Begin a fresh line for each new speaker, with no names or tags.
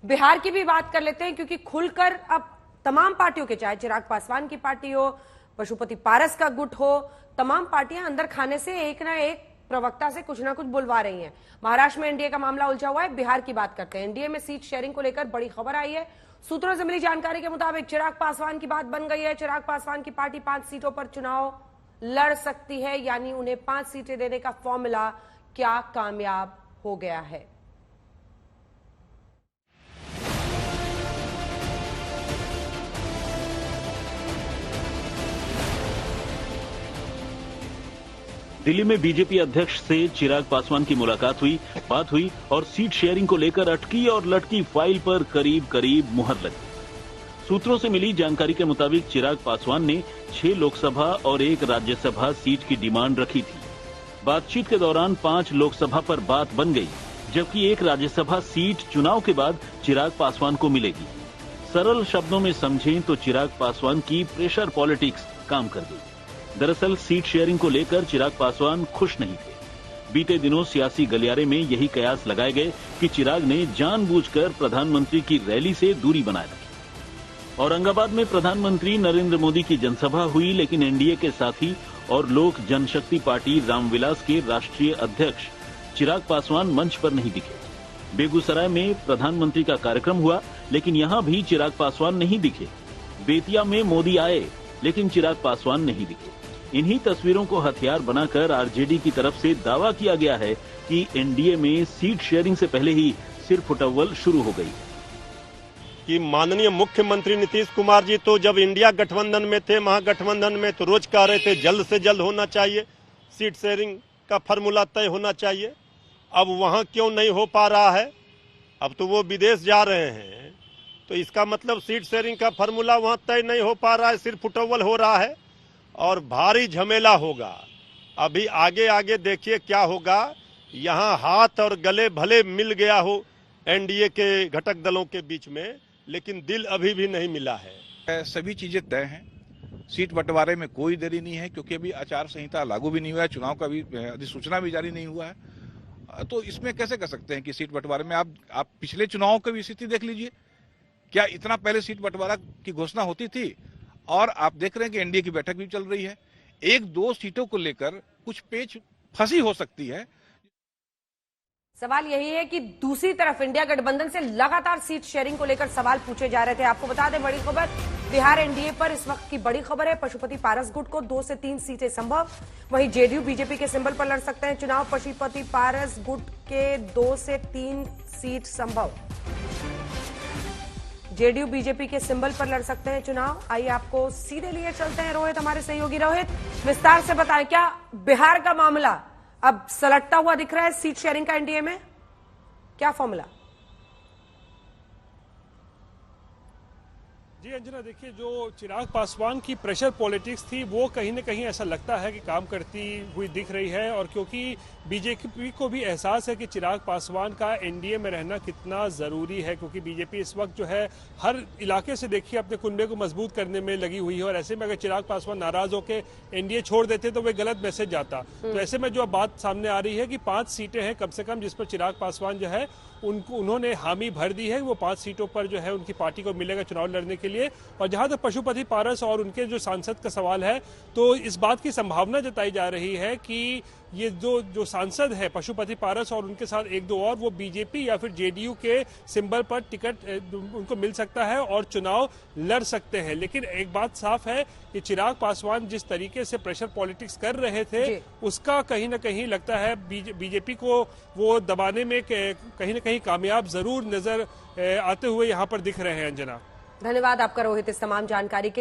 बिहार की भी बात कर लेते हैं, क्योंकि खुलकर अब तमाम पार्टियों के, चाहे चिराग पासवान की पार्टी हो, पशुपति पारस का गुट हो, तमाम पार्टियां अंदर खाने से एक ना एक प्रवक्ता से कुछ ना कुछ बुलवा रही हैं। महाराष्ट्र में एनडीए का मामला उलझा हुआ है। बिहार की बात करते हैं। एनडीए में सीट शेयरिंग को लेकर बड़ी खबर आई है। सूत्रों से मिली जानकारी के मुताबिक चिराग पासवान की बात बन गई है। चिराग पासवान की पार्टी 5 सीटों पर चुनाव लड़ सकती है, यानी उन्हें 5 सीटें देने का फॉर्मूला क्या कामयाब हो गया है।
दिल्ली में बीजेपी अध्यक्ष से चिराग पासवान की बात हुई और सीट शेयरिंग को लेकर अटकी और लटकी फाइल पर करीब करीब मुहर लगी। सूत्रों से मिली जानकारी के मुताबिक चिराग पासवान ने 6 लोकसभा और 1 राज्यसभा सीट की डिमांड रखी थी। बातचीत के दौरान 5 लोकसभा पर बात बन गई, जबकि 1 राज्यसभा सीट चुनाव के बाद चिराग पासवान को मिलेगी। सरल शब्दों में समझें तो चिराग पासवान की प्रेशर पॉलिटिक्स काम कर गई। दरअसल सीट शेयरिंग को लेकर चिराग पासवान खुश नहीं थे। बीते दिनों सियासी गलियारे में यही कयास लगाए गए कि चिराग ने जानबूझकर प्रधानमंत्री की रैली से दूरी बनाए रखी। औरंगाबाद में प्रधानमंत्री नरेंद्र मोदी की जनसभा हुई, लेकिन एनडीए के साथी और लोक जनशक्ति पार्टी रामविलास के राष्ट्रीय अध्यक्ष चिराग पासवान मंच पर नहीं दिखे। बेगूसराय में प्रधानमंत्री का कार्यक्रम हुआ, लेकिन यहां भी चिराग पासवान नहीं दिखे। बेतिया में मोदी आए, लेकिन चिराग पासवान नहीं दिखे। इन्हीं तस्वीरों को हथियार बनाकर आरजेडी की तरफ से दावा किया गया है कि एनडीए में सीट शेयरिंग से पहले ही सिर फुटअव्वल शुरू हो गई
कि माननीय मुख्यमंत्री नीतीश कुमार जी तो जब इंडिया गठबंधन में थे, महागठबंधन में, तो रोज कह रहे थे जल्द से जल्द होना चाहिए, सीट शेयरिंग का फॉर्मूला तय होना चाहिए। अब वहां क्यों नहीं हो पा रहा है? अब तो वो विदेश जा रहे हैं, तो इसका मतलब सीट शेयरिंग का फॉर्मूला वहां तय नहीं हो पा रहा है, सिर्फ फुटअव्वल हो रहा है और भारी झमेला होगा। अभी आगे आगे देखिए क्या होगा। यहाँ हाथ और गले भले मिल गया हो एनडीए के घटक दलों के बीच में, लेकिन दिल अभी भी नहीं मिला है।
सभी चीजें तय हैं। सीट बंटवारे में कोई देरी नहीं है, क्योंकि अभी आचार संहिता लागू भी नहीं हुआ है, चुनाव का भी अधिसूचना भी जारी नहीं हुआ है। तो इसमें कैसे कर सकते हैं कि सीट बंटवारे में आप पिछले चुनाव की भी स्थिति देख लीजिए। क्या इतना पहले सीट बंटवारा की घोषणा होती थी? और आप देख रहे हैं कि एनडीए की बैठक भी चल रही है। 1-2 सीटों को लेकर कुछ पेच फंसी हो सकती है।
सवाल यही है कि दूसरी तरफ इंडिया गठबंधन से लगातार सीट शेयरिंग को लेकर सवाल पूछे जा रहे थे। आपको बता दें बड़ी खबर, बिहार एनडीए पर इस वक्त की बड़ी खबर है। पशुपति पारस गुट को 2 से 3 सीटें संभव। वहीं जेडीयू बीजेपी के सिंबल पर लड़ सकते हैं चुनाव। पशुपति पारस गुट के 2 से 3 सीट संभव। जेडीयू बीजेपी के सिंबल पर लड़ सकते हैं चुनाव। आइए आपको सीधे लिए चलते हैं रोहित, हमारे सहयोगी रोहित, विस्तार से बताएं क्या बिहार का मामला अब सलटता हुआ दिख रहा है सीट शेयरिंग का एनडीए में? क्या फॉर्मूला?
जी अंजना, देखिए जो चिराग पासवान की प्रेशर पॉलिटिक्स थी वो कहीं न कहीं ऐसा लगता है कि काम करती हुई दिख रही है। और क्योंकि बीजेपी को भी एहसास है कि चिराग पासवान का एनडीए में रहना कितना ज़रूरी है, क्योंकि बीजेपी इस वक्त जो है हर इलाके से देखिए अपने कुनबे को मजबूत करने में लगी हुई है। और ऐसे में अगर चिराग पासवान नाराज होकर एनडीए छोड़ देते तो वे गलत मैसेज जाता। तो ऐसे में जो बात सामने आ रही है कि 5 सीटें हैं कम से कम जिस पर चिराग पासवान जो है उन्होंने हामी भर दी है। वो 5 सीटों पर जो है उनकी पार्टी को मिलेगा चुनाव लड़ने के लिए। और जहां तक पशुपति पारस और उनके जो सांसद का सवाल है, तो इस बात की संभावना जताई जा रही है कि ये जो सांसद है पशुपति पारस और उनके साथ 1-2 और, वो बीजेपी या फिर जेडीयू के सिंबल पर टिकट उनको मिल सकता है और चुनाव लड़ सकते हैं। लेकिन एक बात साफ है कि चिराग पासवान जिस तरीके से प्रेशर पॉलिटिक्स कर रहे थे, उसका कहीं ना कहीं लगता है बीजेपी को वो दबाने में कहीं ना कहीं कामयाब जरूर नजर आते हुए यहाँ पर दिख रहे हैं। अंजना,
धन्यवाद आपका रोहित इस तमाम जानकारी के लिए।